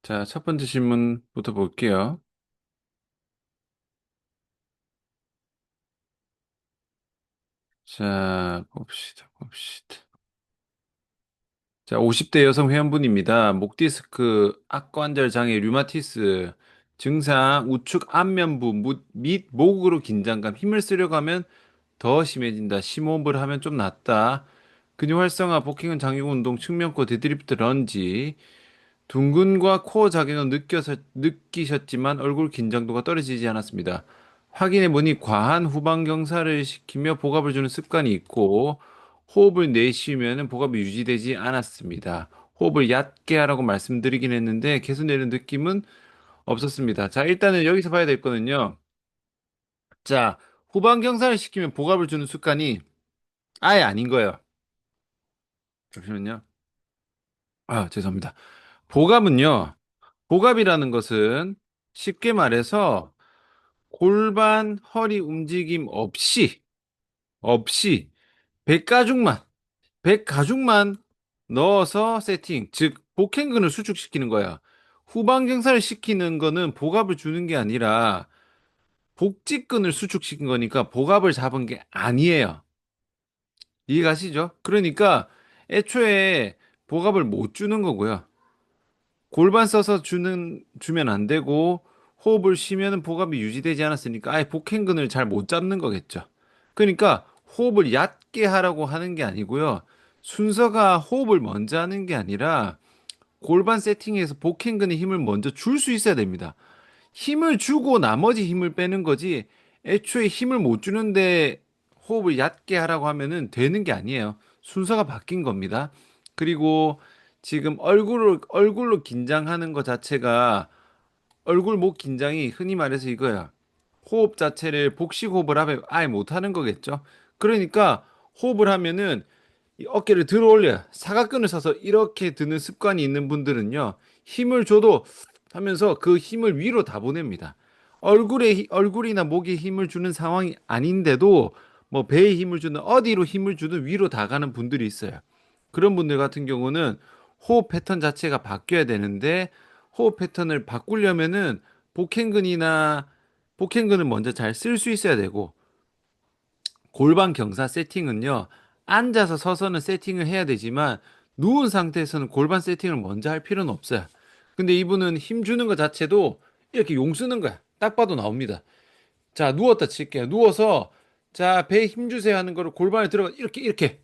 자, 첫 번째 질문부터 볼게요. 자, 봅시다. 자, 50대 여성 회원분입니다. 목 디스크, 악관절 장애, 류마티스, 증상, 우측 안면부 및 목으로 긴장감, 힘을 쓰려고 하면 더 심해진다. 심호흡을 하면 좀 낫다. 근육 활성화, 복싱은 장요근 운동, 측면코, 데드리프트, 런지, 둥근과 코어 자극은 느끼셨지만 얼굴 긴장도가 떨어지지 않았습니다. 확인해 보니 과한 후방 경사를 시키며 복압을 주는 습관이 있고 호흡을 내쉬면 복압이 유지되지 않았습니다. 호흡을 얕게 하라고 말씀드리긴 했는데 계속 내는 느낌은 없었습니다. 자, 일단은 여기서 봐야 될 거는요. 자, 후방 경사를 시키면 복압을 주는 습관이 아예 아닌 거예요. 잠시만요. 아, 죄송합니다. 복압은요. 복압이라는 것은 쉽게 말해서 골반, 허리 움직임 없이 백가죽만, 백가죽만 넣어서 세팅, 즉, 복행근을 수축시키는 거야. 후방 경사를 시키는 거는 복압을 주는 게 아니라 복직근을 수축시킨 거니까 복압을 잡은 게 아니에요. 이해가시죠? 그러니까 애초에 복압을 못 주는 거고요. 골반 써서 주면 안 되고 호흡을 쉬면은 복압이 유지되지 않았으니까 아예 복행근을 잘 못 잡는 거겠죠. 그러니까 호흡을 얕게 하라고 하는 게 아니고요. 순서가 호흡을 먼저 하는 게 아니라 골반 세팅에서 복행근에 힘을 먼저 줄 수 있어야 됩니다. 힘을 주고 나머지 힘을 빼는 거지 애초에 힘을 못 주는데 호흡을 얕게 하라고 하면은 되는 게 아니에요. 순서가 바뀐 겁니다. 그리고 지금 얼굴로 긴장하는 것 자체가 얼굴 목 긴장이 흔히 말해서 이거야. 호흡 자체를 복식 호흡을 아예 못 하는 거겠죠. 그러니까 호흡을 하면은 이 어깨를 들어 올려요. 사각근을 써서 이렇게 드는 습관이 있는 분들은요, 힘을 줘도 하면서 그 힘을 위로 다 보냅니다. 얼굴이나 목에 힘을 주는 상황이 아닌데도 뭐 배에 힘을 주는 어디로 힘을 주든 위로 다 가는 분들이 있어요. 그런 분들 같은 경우는 호흡 패턴 자체가 바뀌어야 되는데 호흡 패턴을 바꾸려면은 복행근이나 복행근을 먼저 잘 쓸 수 있어야 되고 골반 경사 세팅은요, 앉아서 서서는 세팅을 해야 되지만, 누운 상태에서는 골반 세팅을 먼저 할 필요는 없어요. 근데 이분은 힘 주는 것 자체도 이렇게 용 쓰는 거야. 딱 봐도 나옵니다. 자, 누웠다 칠게요. 누워서, 자, 배에 힘 주세요 하는 거를 골반에 들어가, 이렇게,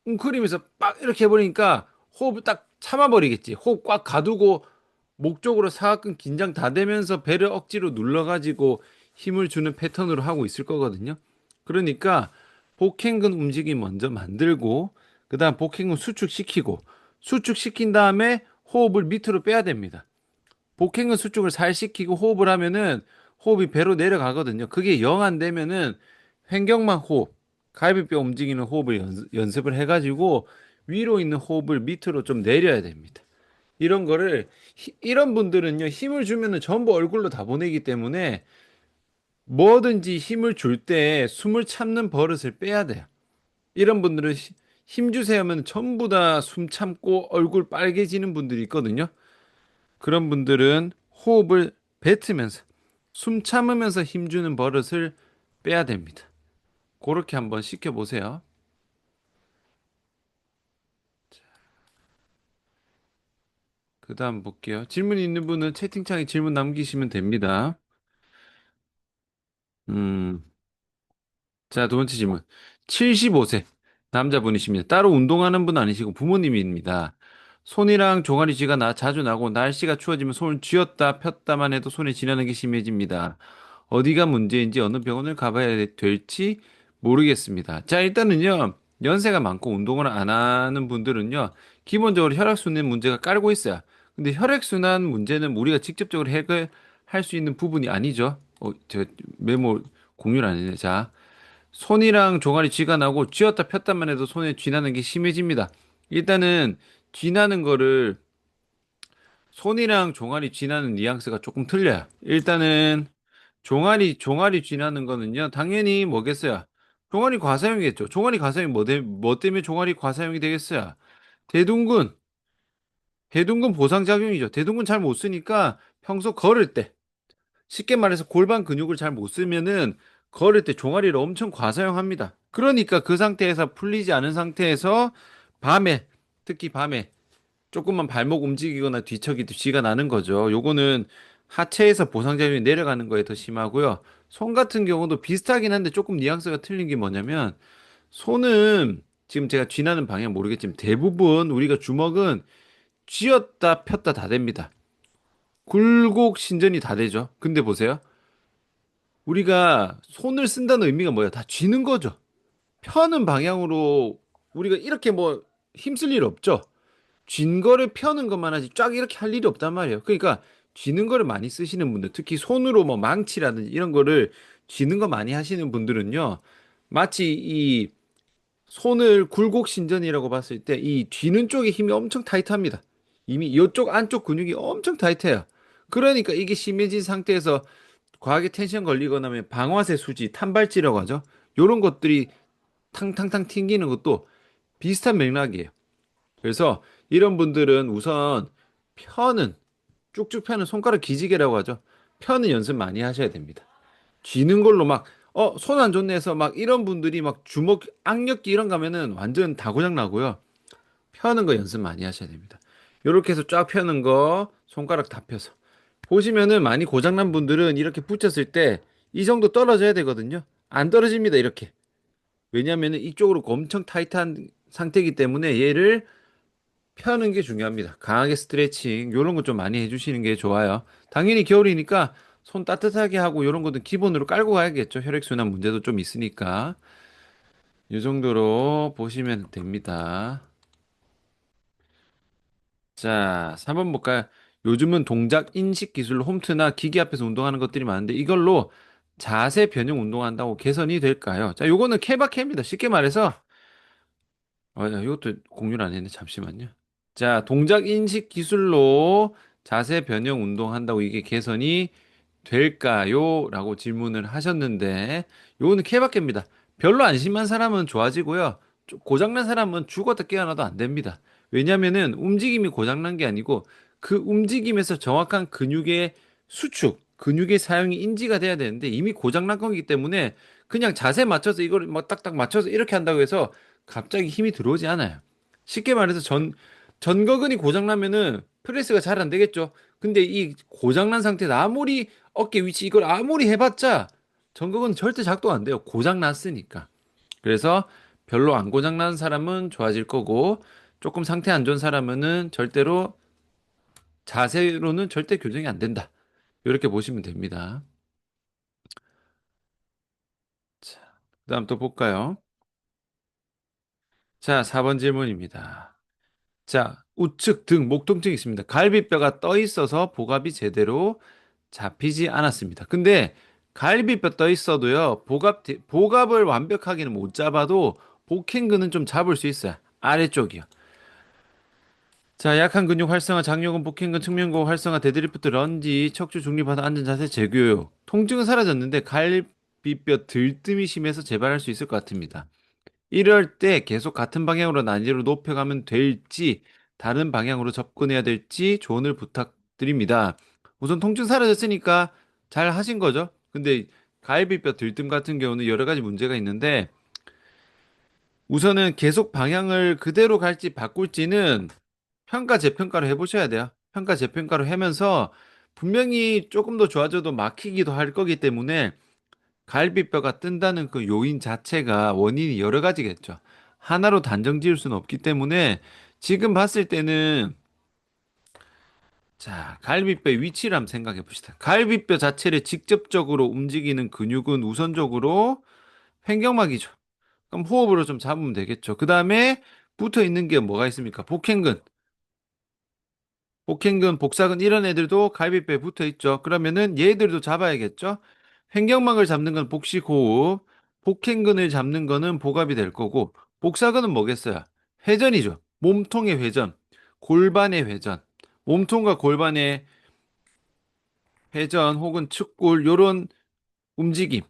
웅크리면서 빡, 이렇게 해버리니까 호흡을 딱 참아버리겠지. 호흡 꽉 가두고, 목 쪽으로 사각근 긴장 다 되면서 배를 억지로 눌러가지고 힘을 주는 패턴으로 하고 있을 거거든요. 그러니까 복행근 움직임 먼저 만들고 그다음 복행근 수축시키고 수축시킨 다음에 호흡을 밑으로 빼야 됩니다. 복행근 수축을 잘 시키고 호흡을 하면은 호흡이 배로 내려가거든요. 그게 영 안 되면은 횡격막 호흡, 갈비뼈 움직이는 호흡을 연습을 해가지고 위로 있는 호흡을 밑으로 좀 내려야 됩니다. 이런 거를 이런 분들은요 힘을 주면은 전부 얼굴로 다 보내기 때문에 뭐든지 힘을 줄 때 숨을 참는 버릇을 빼야 돼요. 이런 분들은 힘 주세요 하면 전부 다 숨 참고 얼굴 빨개지는 분들이 있거든요. 그런 분들은 호흡을 뱉으면서 숨 참으면서 힘 주는 버릇을 빼야 됩니다. 그렇게 한번 시켜보세요. 그 다음 볼게요. 질문 있는 분은 채팅창에 질문 남기시면 됩니다. 음, 자, 두 번째 질문. 75세 남자분이십니다. 따로 운동하는 분 아니시고 부모님입니다. 손이랑 종아리 쥐가 자주 나고 날씨가 추워지면 손을 쥐었다 폈다만 해도 손에 쥐나는 게 심해집니다. 어디가 문제인지 어느 병원을 가봐야 될지 모르겠습니다. 자, 일단은요. 연세가 많고 운동을 안 하는 분들은요. 기본적으로 혈액순환 문제가 깔고 있어요. 근데 혈액순환 문제는 우리가 직접적으로 해결할 수 있는 부분이 아니죠. 제가 메모 공유를 안 했네. 자, 손이랑 종아리 쥐가 나고 쥐었다 폈다만 해도 손에 쥐 나는 게 심해집니다. 일단은 쥐 나는 거를 손이랑 종아리 쥐 나는 뉘앙스가 조금 틀려요. 일단은 종아리 쥐 나는 거는요. 당연히 뭐겠어요? 종아리 과사용이겠죠. 종아리 과사용이 뭐 때문에 종아리 과사용이 되겠어요? 대둔근, 대둔근 보상작용이죠. 대둔근 잘 못 쓰니까 평소 걸을 때, 쉽게 말해서 골반 근육을 잘 못 쓰면은 걸을 때 종아리를 엄청 과사용합니다. 그러니까 그 상태에서 풀리지 않은 상태에서 밤에, 특히 밤에 조금만 발목 움직이거나 뒤척이도 쥐가 나는 거죠. 요거는 하체에서 보상작용이 내려가는 거에 더 심하고요. 손 같은 경우도 비슷하긴 한데 조금 뉘앙스가 틀린 게 뭐냐면 손은 지금 제가 쥐나는 방향 모르겠지만 대부분 우리가 주먹은 쥐었다 폈다 다 됩니다. 굴곡 신전이 다 되죠. 근데 보세요. 우리가 손을 쓴다는 의미가 뭐야? 다 쥐는 거죠. 펴는 방향으로 우리가 이렇게 뭐 힘쓸 일 없죠. 쥔 거를 펴는 것만 하지 쫙 이렇게 할 일이 없단 말이에요. 그러니까 쥐는 거를 많이 쓰시는 분들, 특히 손으로 뭐 망치라든지 이런 거를 쥐는 거 많이 하시는 분들은요. 마치 이 손을 굴곡신전이라고 봤을 때 이 쥐는 쪽에 힘이 엄청 타이트합니다. 이미 이쪽 안쪽 근육이 엄청 타이트해요. 그러니까 이게 심해진 상태에서 과하게 텐션 걸리거나 하면 방아쇠 수지, 탄발지라고 하죠. 요런 것들이 탕탕탕 튕기는 것도 비슷한 맥락이에요. 그래서 이런 분들은 우선 펴는 쭉쭉 펴는 손가락 기지개라고 하죠. 펴는 연습 많이 하셔야 됩니다. 쥐는 걸로 막 손 안 좋네 해서 막 이런 분들이 막 주먹 악력기 이런 가면은 완전 다 고장 나고요. 펴는 거 연습 많이 하셔야 됩니다. 요렇게 해서 쫙 펴는 거 손가락 다 펴서 보시면은 많이 고장난 분들은 이렇게 붙였을 때 이 정도 떨어져야 되거든요. 안 떨어집니다, 이렇게. 왜냐면은 이쪽으로 엄청 타이트한 상태이기 때문에 얘를 펴는 게 중요합니다. 강하게 스트레칭 요런 거 좀 많이 해주시는 게 좋아요. 당연히 겨울이니까 손 따뜻하게 하고 요런 것도 기본으로 깔고 가야겠죠. 혈액순환 문제도 좀 있으니까 이 정도로 보시면 됩니다. 자, 3번 볼까요? 요즘은 동작 인식 기술로 홈트나 기기 앞에서 운동하는 것들이 많은데 이걸로 자세 변형 운동한다고 개선이 될까요? 자, 요거는 케바케입니다. 쉽게 말해서 이것도 공유를 안 했네. 잠시만요. 자, 동작 인식 기술로 자세 변형 운동한다고 이게 개선이 될까요? 라고 질문을 하셨는데, 요거는 케바케입니다. 별로 안 심한 사람은 좋아지고요. 좀 고장난 사람은 죽었다 깨어나도 안 됩니다. 왜냐면은 움직임이 고장난 게 아니고 그 움직임에서 정확한 근육의 수축, 근육의 사용이 인지가 돼야 되는데 이미 고장난 거기 때문에 그냥 자세 맞춰서 이걸 뭐 딱딱 맞춰서 이렇게 한다고 해서 갑자기 힘이 들어오지 않아요. 쉽게 말해서 전거근이 고장나면은 프레스가 잘 안 되겠죠. 근데 이 고장난 상태에서 아무리 어깨 위치 이걸 아무리 해봤자 전극은 절대 작동 안 돼요. 고장 났으니까. 그래서 별로 안 고장 난 사람은 좋아질 거고 조금 상태 안 좋은 사람은 절대로 자세로는 절대 교정이 안 된다. 이렇게 보시면 됩니다. 자, 그다음 또 볼까요? 자, 4번 질문입니다. 자, 우측 등 목 통증이 있습니다. 갈비뼈가 떠 있어서 복압이 제대로 잡히지 않았습니다. 근데 갈비뼈 떠 있어도요, 복압을 완벽하게는 못 잡아도 복행근은 좀 잡을 수 있어요. 아래쪽이요. 자, 약한 근육 활성화, 장요근, 복행근, 측면근 활성화, 데드리프트, 런지, 척추 중립하다, 앉은 자세, 재교육. 통증은 사라졌는데 갈비뼈 들뜸이 심해서 재발할 수 있을 것 같습니다. 이럴 때 계속 같은 방향으로 난이도를 높여가면 될지, 다른 방향으로 접근해야 될지 조언을 부탁드립니다. 우선 통증 사라졌으니까 잘 하신 거죠? 근데 가위비뼈 들뜸 같은 경우는 여러 가지 문제가 있는데, 우선은 계속 방향을 그대로 갈지 바꿀지는 평가 재평가를 해보셔야 돼요. 평가 재평가를 하면서 분명히 조금 더 좋아져도 막히기도 할 거기 때문에 갈비뼈가 뜬다는 그 요인 자체가 원인이 여러 가지겠죠. 하나로 단정 지을 수는 없기 때문에 지금 봤을 때는 자, 갈비뼈 위치를 한번 생각해 봅시다. 갈비뼈 자체를 직접적으로 움직이는 근육은 우선적으로 횡격막이죠. 그럼 호흡으로 좀 잡으면 되겠죠. 그 다음에 붙어 있는 게 뭐가 있습니까? 복행근, 복행근, 복사근 이런 애들도 갈비뼈에 붙어 있죠. 그러면은 얘들도 잡아야겠죠. 횡격막을 잡는 건 복식호흡, 복행근을 잡는 거는 복압이 될 거고, 복사근은 뭐겠어요? 회전이죠. 몸통의 회전, 골반의 회전, 몸통과 골반의 회전 혹은 측골 요런 움직임,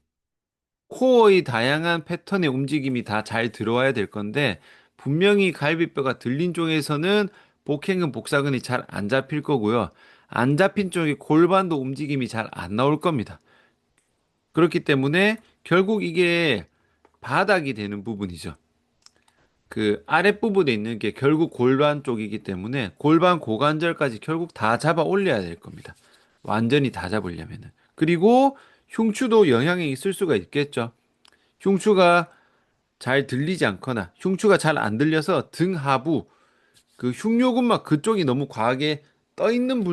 코어의 다양한 패턴의 움직임이 다 잘 들어와야 될 건데 분명히 갈비뼈가 들린 쪽에서는 복행근 복사근이 잘 안 잡힐 거고요. 안 잡힌 쪽에 골반도 움직임이 잘 안 나올 겁니다. 그렇기 때문에 결국 이게 바닥이 되는 부분이죠. 그 아랫부분에 있는 게 결국 골반 쪽이기 때문에 골반 고관절까지 결국 다 잡아 올려야 될 겁니다. 완전히 다 잡으려면은. 그리고 흉추도 영향이 있을 수가 있겠죠. 흉추가 잘 들리지 않거나 흉추가 잘 안 들려서 등 하부 그 흉요근막 그쪽이 너무 과하게 떠 있는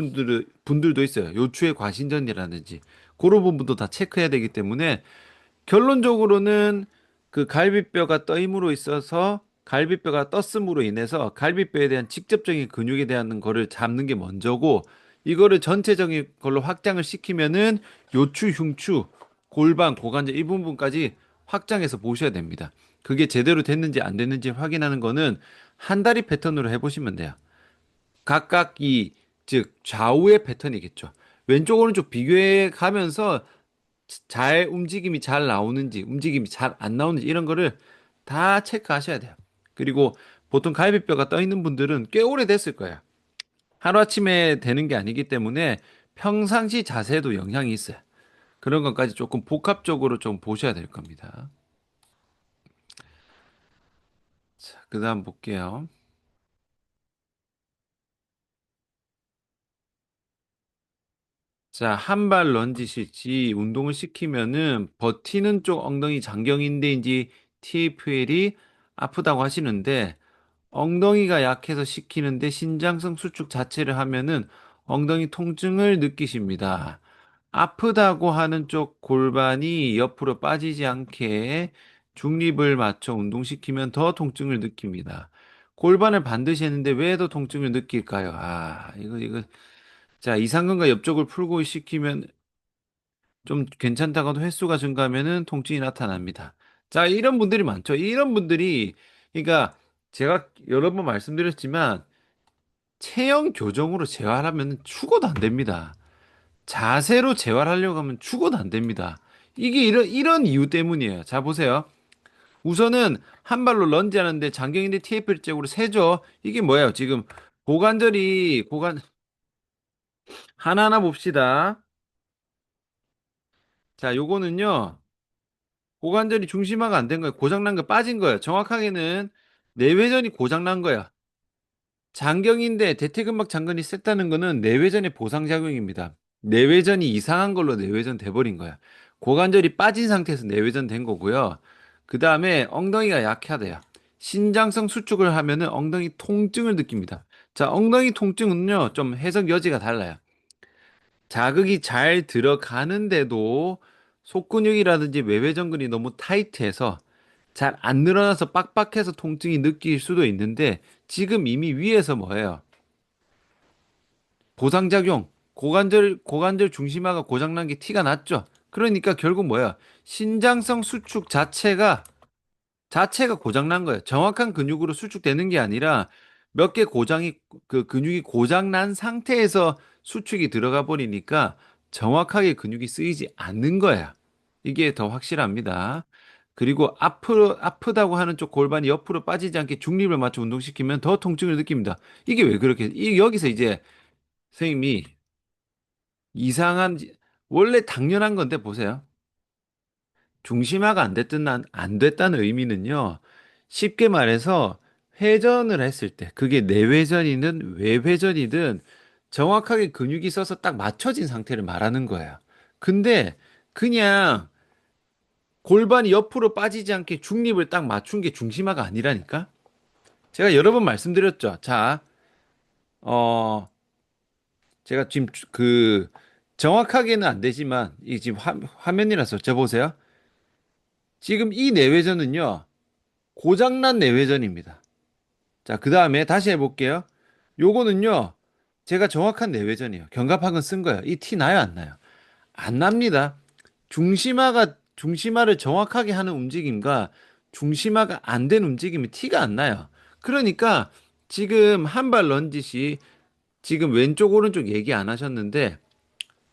분들도 있어요. 요추의 과신전이라든지 그런 부분도 다 체크해야 되기 때문에 결론적으로는 그 갈비뼈가 떠임으로 있어서 갈비뼈가 떴음으로 인해서 갈비뼈에 대한 직접적인 근육에 대한 거를 잡는 게 먼저고 이거를 전체적인 걸로 확장을 시키면은 요추, 흉추, 골반, 고관절 이 부분까지 확장해서 보셔야 됩니다. 그게 제대로 됐는지 안 됐는지 확인하는 거는 한 다리 패턴으로 해보시면 돼요. 각각 즉 좌우의 패턴이겠죠. 왼쪽 오른쪽 비교해 가면서 잘 움직임이 잘 나오는지 움직임이 잘 안 나오는지 이런 거를 다 체크하셔야 돼요. 그리고 보통 갈비뼈가 떠 있는 분들은 꽤 오래 됐을 거예요. 하루아침에 되는 게 아니기 때문에 평상시 자세도 영향이 있어요. 그런 것까지 조금 복합적으로 좀 보셔야 될 겁니다. 자, 그다음 볼게요. 자, 한발 런지시 운동을 시키면은 버티는 쪽 엉덩이 장경인대인지 TFL이 아프다고 하시는데 엉덩이가 약해서 시키는데 신장성 수축 자체를 하면은 엉덩이 통증을 느끼십니다. 아프다고 하는 쪽 골반이 옆으로 빠지지 않게 중립을 맞춰 운동시키면 더 통증을 느낍니다. 골반을 반드시 했는데 왜 더 통증을 느낄까요? 아, 이거. 자, 이상근과 옆쪽을 풀고 시키면 좀 괜찮다가도 횟수가 증가하면은 통증이 나타납니다. 자, 이런 분들이 많죠. 이런 분들이, 그러니까 제가 여러 번 말씀드렸지만 체형 교정으로 재활하면 죽어도 안 됩니다. 자세로 재활하려고 하면 죽어도 안 됩니다. 이게 이런 이유 때문이에요. 자, 보세요. 우선은 한 발로 런지 하는데 장경인데 TFL 쪽으로 세죠. 이게 뭐예요? 지금 하나하나 봅시다. 자, 요거는요. 고관절이 중심화가 안 된 거예요. 고장난 거 빠진 거예요. 정확하게는 내외전이 고장난 거야. 장경인데 대퇴근막 장근이 셌다는 거는 내외전의 보상작용입니다. 내외전이 이상한 걸로 내외전 돼버린 거야. 고관절이 빠진 상태에서 내외전 된 거고요. 그 다음에 엉덩이가 약하대요. 신장성 수축을 하면은 엉덩이 통증을 느낍니다. 자, 엉덩이 통증은요, 좀 해석 여지가 달라요. 자극이 잘 들어가는데도 속근육이라든지 외회전근이 너무 타이트해서 잘 안 늘어나서 빡빡해서 통증이 느낄 수도 있는데 지금 이미 위에서 뭐예요? 보상작용, 고관절 중심화가 고장난 게 티가 났죠. 그러니까 결국 뭐야? 신장성 수축 자체가 고장난 거예요. 정확한 근육으로 수축되는 게 아니라 몇 개 그 근육이 고장난 상태에서 수축이 들어가 버리니까 정확하게 근육이 쓰이지 않는 거야. 이게 더 확실합니다. 그리고 아프다고 하는 쪽 골반이 옆으로 빠지지 않게 중립을 맞춰 운동시키면 더 통증을 느낍니다. 이게 왜 그렇게, 여기서 이제 선생님이 이상한, 원래 당연한 건데 보세요. 중심화가 안 됐다는 의미는요. 쉽게 말해서 회전을 했을 때 그게 내회전이든 외회전이든 정확하게 근육이 써서 딱 맞춰진 상태를 말하는 거예요. 근데 그냥 골반이 옆으로 빠지지 않게 중립을 딱 맞춘 게 중심화가 아니라니까? 제가 여러 번 말씀드렸죠. 자, 어, 제가 지금 정확하게는 안 되지만 이 지금 화면이라서 저 보세요. 지금 이 내외전은요. 고장난 내외전입니다. 자, 그 다음에 다시 해볼게요. 요거는요, 제가 정확한 내외전이에요. 견갑학은 쓴 거예요. 이 티 나요, 안 나요? 안 납니다. 중심화를 정확하게 하는 움직임과 중심화가 안 된 움직임이 티가 안 나요. 그러니까 지금 한발 런짓이 지금 왼쪽, 오른쪽 얘기 안 하셨는데,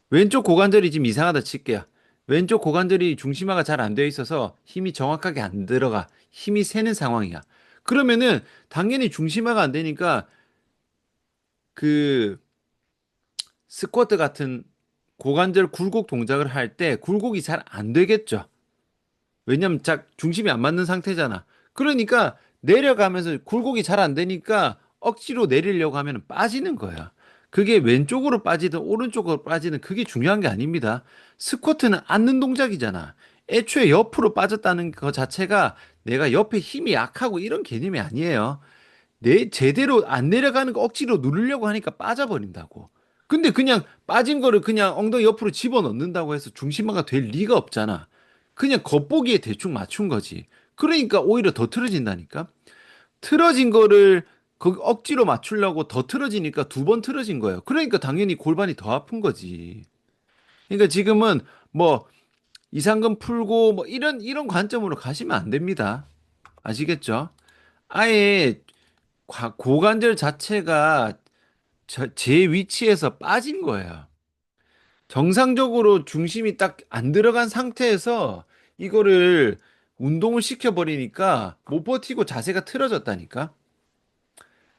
왼쪽 고관절이 지금 이상하다 칠게요. 왼쪽 고관절이 중심화가 잘 안 되어 있어서 힘이 정확하게 안 들어가. 힘이 새는 상황이야. 그러면은 당연히 중심화가 안 되니까 그 스쿼트 같은 고관절 굴곡 동작을 할 때 굴곡이 잘 안 되겠죠. 왜냐면 작 중심이 안 맞는 상태잖아. 그러니까 내려가면서 굴곡이 잘 안 되니까 억지로 내리려고 하면 빠지는 거야. 그게 왼쪽으로 빠지든 오른쪽으로 빠지든 그게 중요한 게 아닙니다. 스쿼트는 앉는 동작이잖아. 애초에 옆으로 빠졌다는 것 자체가 내가 옆에 힘이 약하고 이런 개념이 아니에요. 내 제대로 안 내려가는 거 억지로 누르려고 하니까 빠져버린다고. 근데 그냥 빠진 거를 그냥 엉덩이 옆으로 집어넣는다고 해서 중심화가 될 리가 없잖아. 그냥 겉보기에 대충 맞춘 거지. 그러니까 오히려 더 틀어진다니까. 틀어진 거를 그 억지로 맞추려고 더 틀어지니까 두 번 틀어진 거예요. 그러니까 당연히 골반이 더 아픈 거지. 그러니까 지금은 뭐 이상금 풀고 뭐 이런 관점으로 가시면 안 됩니다. 아시겠죠? 아예 고관절 자체가 제 위치에서 빠진 거예요. 정상적으로 중심이 딱 안 들어간 상태에서 이거를 운동을 시켜버리니까 못 버티고 자세가 틀어졌다니까.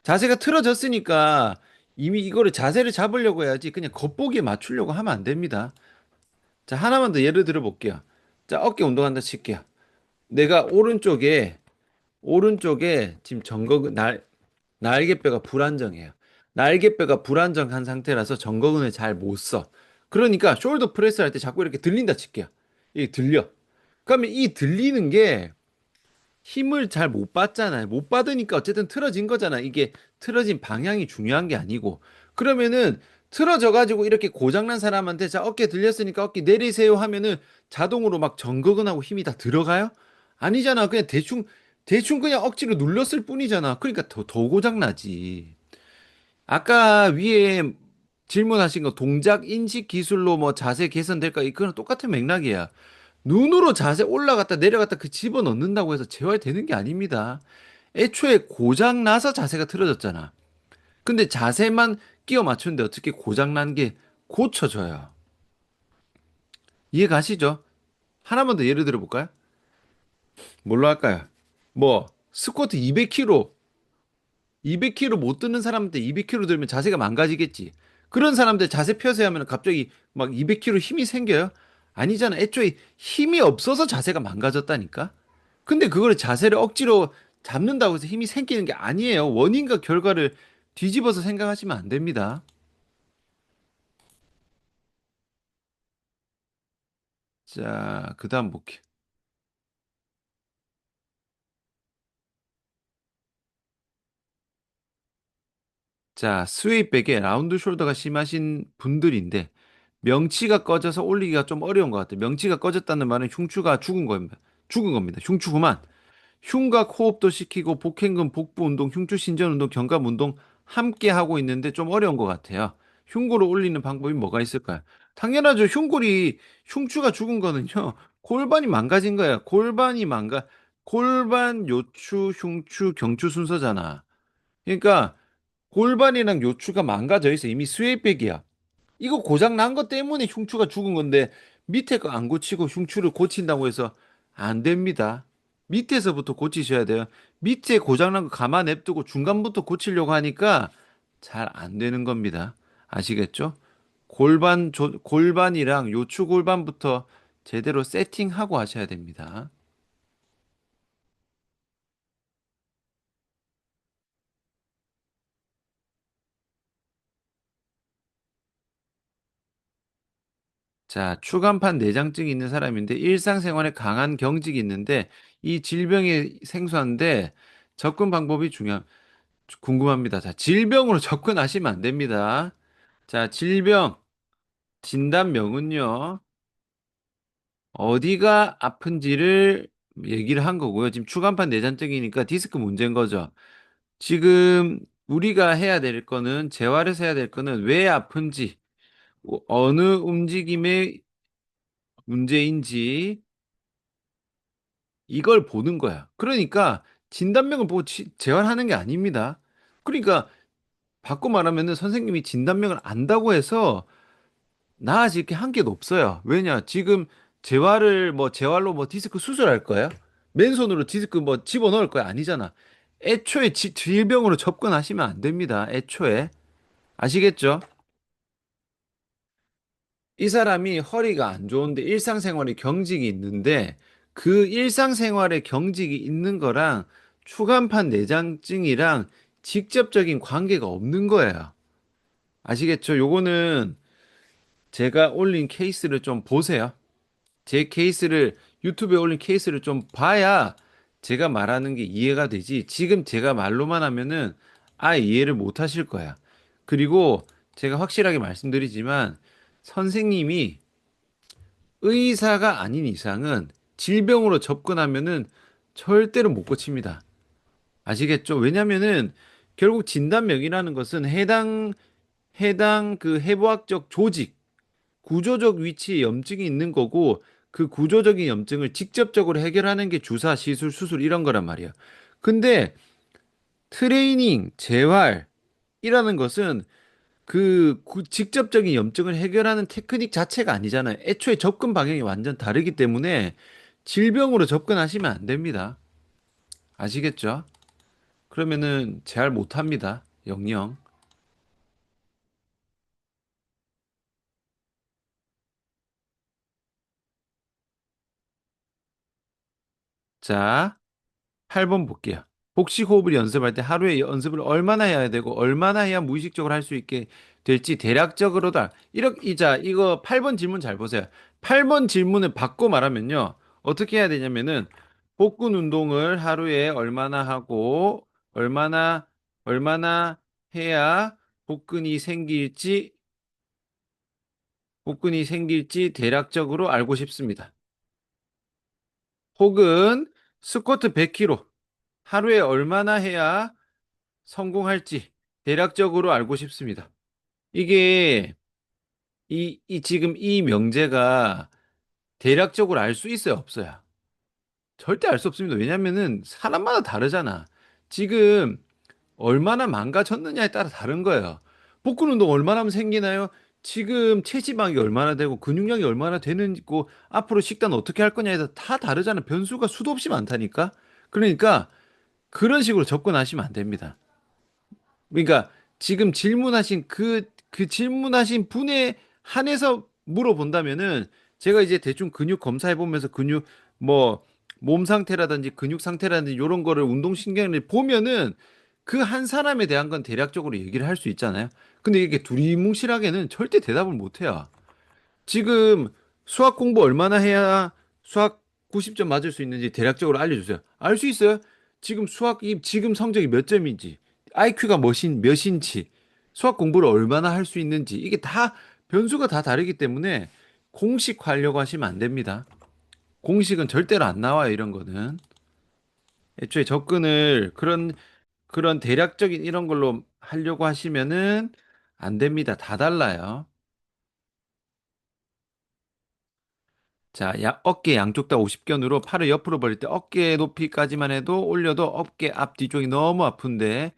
자세가 틀어졌으니까 이미 이거를 자세를 잡으려고 해야지 그냥 겉보기에 맞추려고 하면 안 됩니다. 자, 하나만 더 예를 들어 볼게요. 자, 어깨 운동한다 칠게요. 내가 오른쪽에 지금 날개뼈가 불안정해요. 날개뼈가 불안정한 상태라서 정거근을 잘 못 써. 그러니까 숄더 프레스 할 때 자꾸 이렇게 들린다 칠게요. 이게 들려. 그러면 이 들리는 게 힘을 잘 못 받잖아요. 못 받으니까 어쨌든 틀어진 거잖아. 이게 틀어진 방향이 중요한 게 아니고. 그러면은 틀어져 가지고 이렇게 고장난 사람한테 자 어깨 들렸으니까 어깨 내리세요 하면은 자동으로 막 정거근하고 힘이 다 들어가요? 아니잖아. 그냥 대충 그냥 억지로 눌렀을 뿐이잖아. 그러니까 더 고장나지. 아까 위에 질문하신 거 동작 인식 기술로 뭐 자세 개선될까? 이거는 똑같은 맥락이야. 눈으로 자세 올라갔다 내려갔다 그 집어 넣는다고 해서 재활되는 게 아닙니다. 애초에 고장 나서 자세가 틀어졌잖아. 근데 자세만 끼워 맞추는데 어떻게 고장 난 게 고쳐져요? 이해 가시죠? 하나만 더 예를 들어 볼까요? 뭘로 할까요? 뭐 스쿼트 200kg 200kg 못 드는 사람한테 200kg 들면 자세가 망가지겠지. 그런 사람들 자세 펴서 하면 갑자기 막 200kg 힘이 생겨요? 아니잖아. 애초에 힘이 없어서 자세가 망가졌다니까. 근데 그걸 자세를 억지로 잡는다고 해서 힘이 생기는 게 아니에요. 원인과 결과를 뒤집어서 생각하시면 안 됩니다. 자, 그다음 볼게요. 자, 스웨이백에 라운드 숄더가 심하신 분들인데 명치가 꺼져서 올리기가 좀 어려운 것 같아요. 명치가 꺼졌다는 말은 흉추가 죽은 겁니다. 죽은 겁니다. 흉추 그만. 흉곽 호흡도 시키고 복행근 복부 운동, 흉추 신전 운동, 견갑 운동 함께 하고 있는데 좀 어려운 것 같아요. 흉골을 올리는 방법이 뭐가 있을까요? 당연하죠. 흉추가 죽은 거는요. 골반이 망가진 거야. 골반, 요추, 흉추, 경추 순서잖아. 그러니까 골반이랑 요추가 망가져 있어. 이미 스웨이백이야. 이거 고장 난 것 때문에 흉추가 죽은 건데 밑에 거 안 고치고 흉추를 고친다고 해서 안 됩니다. 밑에서부터 고치셔야 돼요. 밑에 고장 난 거 가만 냅두고 중간부터 고치려고 하니까 잘 안 되는 겁니다. 아시겠죠? 골반이랑 요추 골반부터 제대로 세팅하고 하셔야 됩니다. 자, 추간판 내장증이 있는 사람인데 일상생활에 강한 경직이 있는데 이 질병이 생소한데 접근 방법이 궁금합니다. 자, 질병으로 접근하시면 안 됩니다. 자, 진단명은요, 어디가 아픈지를 얘기를 한 거고요. 지금 추간판 내장증이니까 디스크 문제인 거죠. 지금 우리가 해야 될 거는, 재활에서 해야 될 거는 왜 아픈지, 어느 움직임의 문제인지, 이걸 보는 거야. 그러니까 진단명을 보고 재활하는 게 아닙니다. 그러니까 바꿔 말하면은 선생님이 진단명을 안다고 해서 나아질 게 한 개도 없어요. 왜냐? 지금 재활로 뭐 디스크 수술할 거야? 맨손으로 디스크 뭐 집어넣을 거야? 아니잖아. 애초에 질병으로 접근하시면 안 됩니다. 애초에. 아시겠죠? 이 사람이 허리가 안 좋은데 일상생활에 경직이 있는데 그 일상생활에 경직이 있는 거랑 추간판 내장증이랑 직접적인 관계가 없는 거예요. 아시겠죠? 요거는 제가 올린 케이스를 좀 보세요. 제 케이스를 유튜브에 올린 케이스를 좀 봐야 제가 말하는 게 이해가 되지. 지금 제가 말로만 하면은 아예 이해를 못 하실 거야. 그리고 제가 확실하게 말씀드리지만 선생님이 의사가 아닌 이상은 질병으로 접근하면은 절대로 못 고칩니다. 아시겠죠? 왜냐면은 결국 진단명이라는 것은 해당 그 해부학적 조직, 구조적 위치에 염증이 있는 거고 그 구조적인 염증을 직접적으로 해결하는 게 주사, 시술, 수술 이런 거란 말이야. 근데 트레이닝, 재활이라는 것은 직접적인 염증을 해결하는 테크닉 자체가 아니잖아요. 애초에 접근 방향이 완전 다르기 때문에 질병으로 접근하시면 안 됩니다. 아시겠죠? 그러면은 재활 못 합니다. 영영. 자, 8번 볼게요. 복식 호흡을 연습할 때 하루에 연습을 얼마나 해야 되고 얼마나 해야 무의식적으로 할 수 있게 될지 대략적으로도 이거 8번 질문 잘 보세요. 8번 질문을 바꿔 말하면요. 어떻게 해야 되냐면은 복근 운동을 하루에 얼마나 하고 얼마나 해야 복근이 생길지 복근이 생길지 대략적으로 알고 싶습니다. 혹은 스쿼트 100kg 하루에 얼마나 해야 성공할지 대략적으로 알고 싶습니다. 이게 지금 이 명제가 대략적으로 알 수 있어요, 없어요? 절대 알 수 없습니다. 왜냐면은 사람마다 다르잖아. 지금 얼마나 망가졌느냐에 따라 다른 거예요. 복근 운동 얼마나 하면 생기나요? 지금 체지방이 얼마나 되고 근육량이 얼마나 되는 고 앞으로 식단 어떻게 할 거냐에 따라 다 다르잖아. 변수가 수도 없이 많다니까. 그러니까 그런 식으로 접근하시면 안 됩니다. 그러니까 지금 질문하신 그 질문하신 분에 한해서 물어본다면은 제가 이제 대충 근육 검사해 보면서 근육 뭐 몸 상태라든지 근육 상태라든지 이런 거를 운동신경을 보면은 그 한 사람에 대한 건 대략적으로 얘기를 할 수 있잖아요. 근데 이게 두리뭉실하게는 절대 대답을 못 해요. 지금 수학 공부 얼마나 해야 수학 90점 맞을 수 있는지 대략적으로 알려주세요. 알 수 있어요? 지금 지금 성적이 몇 점인지, IQ가 몇인지, 수학 공부를 얼마나 할 수 있는지, 이게 다 변수가 다 다르기 때문에 공식 하려고 하시면 안 됩니다. 공식은 절대로 안 나와요, 이런 거는. 애초에 접근을 그런 대략적인 이런 걸로 하려고 하시면은 안 됩니다. 다 달라요. 자, 어깨 양쪽 다 50견으로 팔을 옆으로 벌릴 때 어깨 높이까지만 해도 올려도 어깨 앞 뒤쪽이 너무 아픈데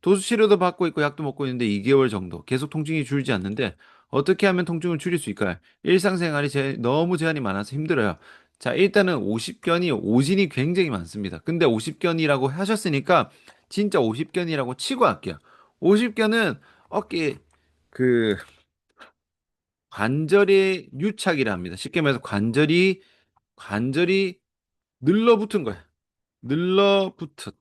도수 치료도 받고 있고 약도 먹고 있는데 2개월 정도 계속 통증이 줄지 않는데 어떻게 하면 통증을 줄일 수 있을까요? 일상생활이 너무 제한이 많아서 힘들어요. 자, 일단은 50견이 오진이 굉장히 많습니다. 근데 50견이라고 하셨으니까 진짜 50견이라고 치고 할게요. 50견은 어깨 그 관절의 유착이라 합니다. 쉽게 말해서 관절이 늘러붙은 거야. 늘러붙은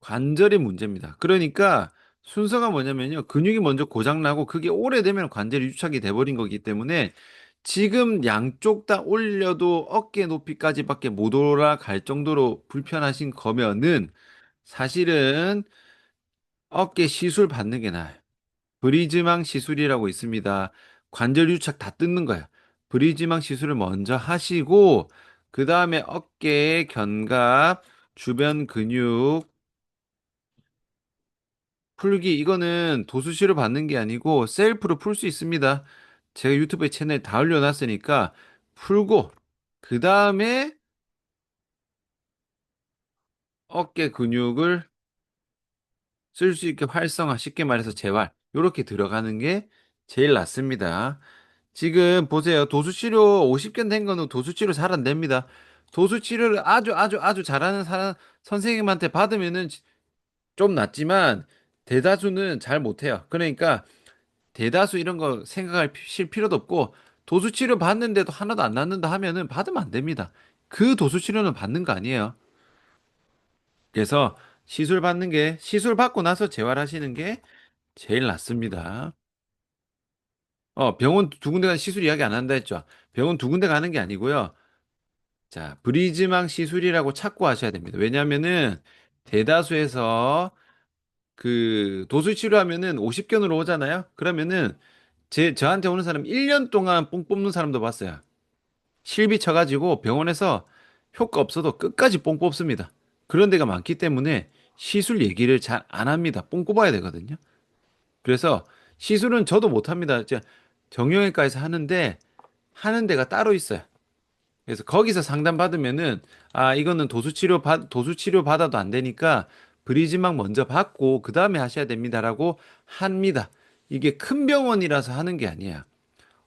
관절의 문제입니다. 그러니까 순서가 뭐냐면요. 근육이 먼저 고장나고 그게 오래되면 관절이 유착이 돼버린 거기 때문에 지금 양쪽 다 올려도 어깨 높이까지밖에 못 올라갈 정도로 불편하신 거면은 사실은 어깨 시술 받는 게 나아요. 브리즈망 시술이라고 있습니다. 관절 유착 다 뜯는 거야. 브리즈망 시술을 먼저 하시고 그 다음에 어깨, 견갑, 주변 근육 풀기 이거는 도수치료 받는 게 아니고 셀프로 풀 수 있습니다. 제가 유튜브에 채널 다 올려놨으니까 풀고 그 다음에 어깨 근육을 쓸 수 있게 활성화, 쉽게 말해서 재활 이렇게 들어가는 게 제일 낫습니다. 지금 보세요. 도수치료 50견 된 거는 도수치료 잘 안 됩니다. 도수치료를 아주 잘하는 선생님한테 받으면은 좀 낫지만 대다수는 잘 못해요. 그러니까 대다수 이런 거 생각할 필요도 없고 도수 치료 받는데도 하나도 안 낫는다 하면은 받으면 안 됩니다. 그 도수 치료는 받는 거 아니에요. 그래서 시술 받고 나서 재활하시는 게 제일 낫습니다. 병원 두 군데 가는 시술 이야기 안 한다 했죠. 병원 두 군데 가는 게 아니고요. 자, 브리즈망 시술이라고 찾고 하셔야 됩니다. 왜냐면은 대다수에서 그 도수 치료하면은 50견으로 오잖아요. 그러면은 저한테 오는 사람 1년 동안 뽕 뽑는 사람도 봤어요. 실비 쳐가지고 병원에서 효과 없어도 끝까지 뽕 뽑습니다. 그런 데가 많기 때문에 시술 얘기를 잘 안 합니다. 뽕 뽑아야 되거든요. 그래서 시술은 저도 못 합니다. 정형외과에서 하는 데가 따로 있어요. 그래서 거기서 상담 받으면은 이거는 도수 치료 받아도 안 되니까 브리즈막 먼저 받고 그 다음에 하셔야 됩니다라고 합니다. 이게 큰 병원이라서 하는 게 아니야.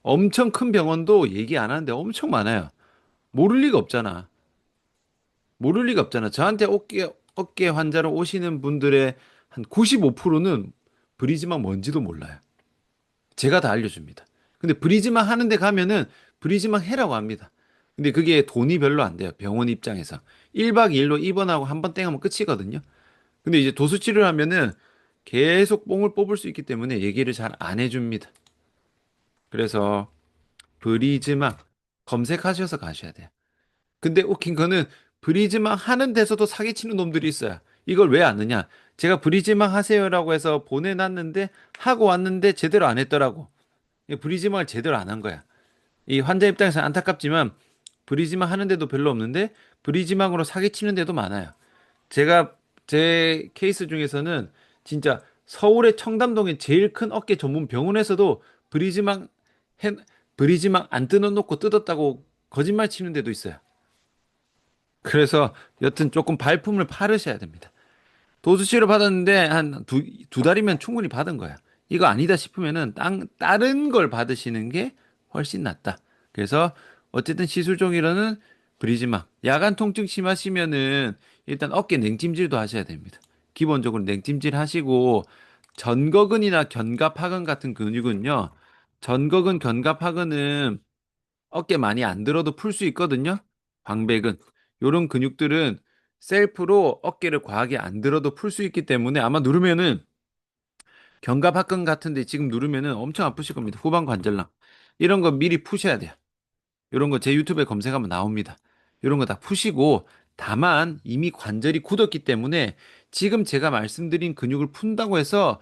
엄청 큰 병원도 얘기 안 하는데 엄청 많아요. 모를 리가 없잖아. 모를 리가 없잖아. 저한테 어깨 환자로 오시는 분들의 한 95%는 브리즈막 뭔지도 몰라요. 제가 다 알려줍니다. 근데 브리즈막 하는데 가면은 브리즈막 해라고 합니다. 근데 그게 돈이 별로 안 돼요. 병원 입장에서. 1박 2일로 입원하고 한 번 땡하면 끝이거든요. 근데 이제 도수 치료를 하면은 계속 뽕을 뽑을 수 있기 때문에 얘기를 잘 안 해줍니다. 그래서 브리즈막 검색하셔서 가셔야 돼요. 근데 웃긴 거는 브리즈막 하는 데서도 사기치는 놈들이 있어요. 이걸 왜 아느냐? 제가 브리즈막 하세요라고 해서 보내놨는데 하고 왔는데 제대로 안 했더라고. 브리즈막을 제대로 안 한 거야. 이 환자 입장에서 안타깝지만 브리즈막 하는데도 별로 없는데 브리즈막으로 사기치는 데도 많아요. 제가 제 케이스 중에서는 진짜 서울의 청담동에 제일 큰 어깨 전문 병원에서도 브리즈막 해, 브리즈막 안 뜯어놓고 뜯었다고 거짓말 치는 데도 있어요. 그래서 여튼 조금 발품을 파르셔야 됩니다. 도수치료 받았는데 한 두 달이면 충분히 받은 거야. 이거 아니다 싶으면은 다른 걸 받으시는 게 훨씬 낫다. 그래서 어쨌든 시술 종이로는 브리즈막. 야간 통증 심하시면은 일단 어깨 냉찜질도 하셔야 됩니다. 기본적으로 냉찜질 하시고 전거근이나 견갑하근 같은 근육은요. 전거근, 견갑하근은 어깨 많이 안 들어도 풀 수 있거든요. 광배근. 요런 근육들은 셀프로 어깨를 과하게 안 들어도 풀 수 있기 때문에 아마 누르면은 견갑합근 같은데 지금 누르면은 엄청 아프실 겁니다. 후방 관절랑. 이런 거 미리 푸셔야 돼요. 이런 거 제 유튜브에 검색하면 나옵니다. 이런 거 다 푸시고 다만 이미 관절이 굳었기 때문에 지금 제가 말씀드린 근육을 푼다고 해서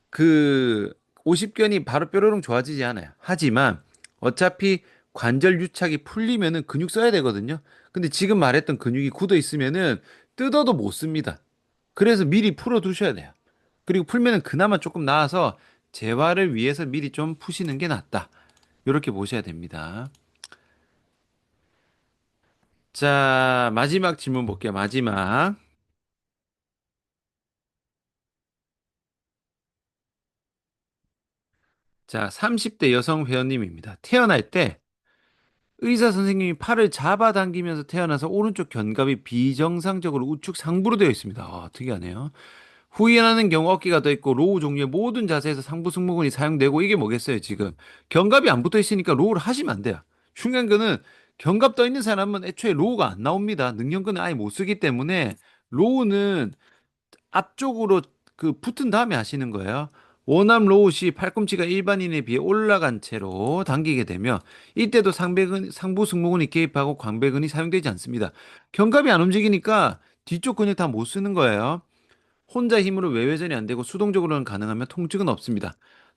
그 50견이 바로 뾰로롱 좋아지지 않아요. 하지만 어차피 관절 유착이 풀리면은 근육 써야 되거든요. 근데 지금 말했던 근육이 굳어 있으면은 뜯어도 못 씁니다. 그래서 미리 풀어 두셔야 돼요. 그리고 풀면은 그나마 조금 나아서 재활을 위해서 미리 좀 푸시는 게 낫다. 이렇게 보셔야 됩니다. 자, 마지막 질문 볼게요. 마지막. 자, 30대 여성 회원님입니다. 태어날 때 의사 선생님이 팔을 잡아당기면서 태어나서 오른쪽 견갑이 비정상적으로 우측 상부로 되어 있습니다. 특이하네요. 후인하는 경우 어깨가 떠 있고 로우 종류의 모든 자세에서 상부 승모근이 사용되고 이게 뭐겠어요, 지금. 견갑이 안 붙어 있으니까 로우를 하시면 안 돼요. 중요한 거는 견갑 떠 있는 사람은 애초에 로우가 안 나옵니다. 능형근을 아예 못 쓰기 때문에 로우는 앞쪽으로 붙은 다음에 하시는 거예요. 원암 로우 시 팔꿈치가 일반인에 비해 올라간 채로 당기게 되며 이때도 상부 승모근이 개입하고 광배근이 사용되지 않습니다. 견갑이 안 움직이니까 뒤쪽 근육 다 못 쓰는 거예요. 혼자 힘으로 외회전이 안 되고 수동적으로는 가능하면 통증은 없습니다.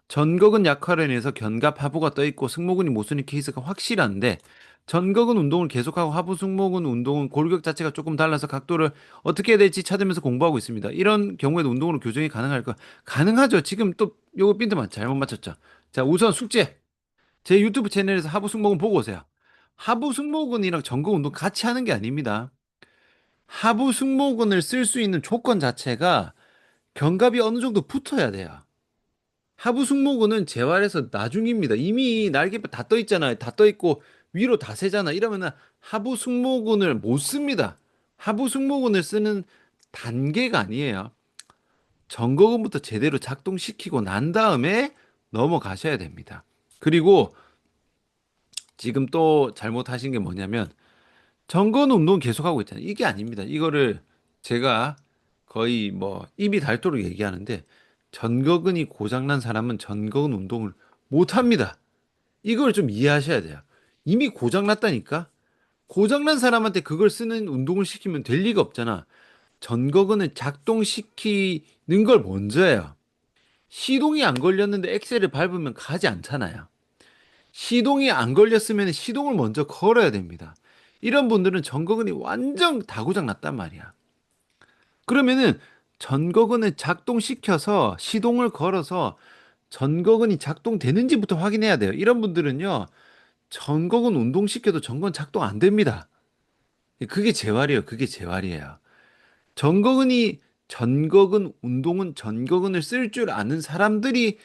전극은 약화로 인해서 견갑 하부가 떠 있고 승모근이 못 쓰는 케이스가 확실한데 전극은 운동을 계속하고 하부 승모근 운동은 골격 자체가 조금 달라서 각도를 어떻게 해야 될지 찾으면서 공부하고 있습니다. 이런 경우에도 운동으로 교정이 가능할까? 가능하죠. 지금 또 요거 빈트만 잘못 맞췄죠. 자, 우선 숙제. 제 유튜브 채널에서 하부 승모근 보고 오세요. 하부 승모근이랑 전극 운동 같이 하는 게 아닙니다. 하부 승모근을 쓸 수 있는 조건 자체가 견갑이 어느 정도 붙어야 돼요. 하부 승모근은 재활에서 나중입니다. 이미 날개뼈 다 떠 있잖아요. 다 떠 있고 위로 다 세잖아. 이러면은 하부 승모근을 못 씁니다. 하부 승모근을 쓰는 단계가 아니에요. 전거근부터 제대로 작동시키고 난 다음에 넘어가셔야 됩니다. 그리고 지금 또 잘못하신 게 뭐냐면 전건 운동 계속하고 있잖아요. 이게 아닙니다. 이거를 제가 거의 뭐 입이 닳도록 얘기하는데 전거근이 고장난 사람은 전거근 운동을 못 합니다. 이걸 좀 이해하셔야 돼요. 이미 고장났다니까? 고장난 사람한테 그걸 쓰는 운동을 시키면 될 리가 없잖아. 전거근을 작동시키는 걸 먼저 해요. 시동이 안 걸렸는데 엑셀을 밟으면 가지 않잖아요. 시동이 안 걸렸으면 시동을 먼저 걸어야 됩니다. 이런 분들은 전거근이 완전 다 고장 났단 말이야. 그러면은 전거근을 작동시켜서 시동을 걸어서 전거근이 작동되는지부터 확인해야 돼요. 이런 분들은요, 전거근 운동시켜도 전거근 작동 안 됩니다. 그게 재활이에요. 그게 재활이에요. 전거근이 전거근 운동은 전거근을 쓸 줄 아는 사람들이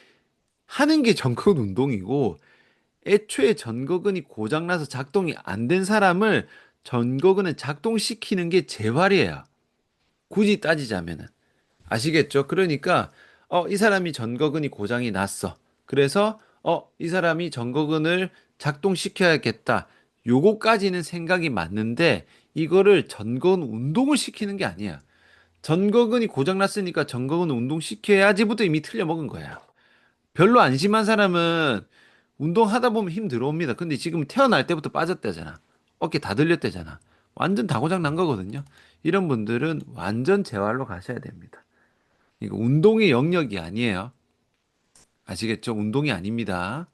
하는 게 전거근 운동이고 애초에 전거근이 고장나서 작동이 안 된 사람을 전거근을 작동시키는 게 재활이에요. 굳이 따지자면은. 아시겠죠? 그러니까 이 사람이 전거근이 고장이 났어. 그래서 이 사람이 전거근을 작동시켜야겠다. 요거까지는 생각이 맞는데 이거를 전거근 운동을 시키는 게 아니야. 전거근이 고장났으니까 전거근 운동 시켜야지부터 이미 틀려먹은 거야. 별로 안 심한 사람은 운동하다 보면 힘 들어옵니다. 근데 지금 태어날 때부터 빠졌대잖아. 어깨 다 들렸대잖아. 완전 다 고장 난 거거든요. 이런 분들은 완전 재활로 가셔야 됩니다. 이거 운동의 영역이 아니에요. 아시겠죠? 운동이 아닙니다.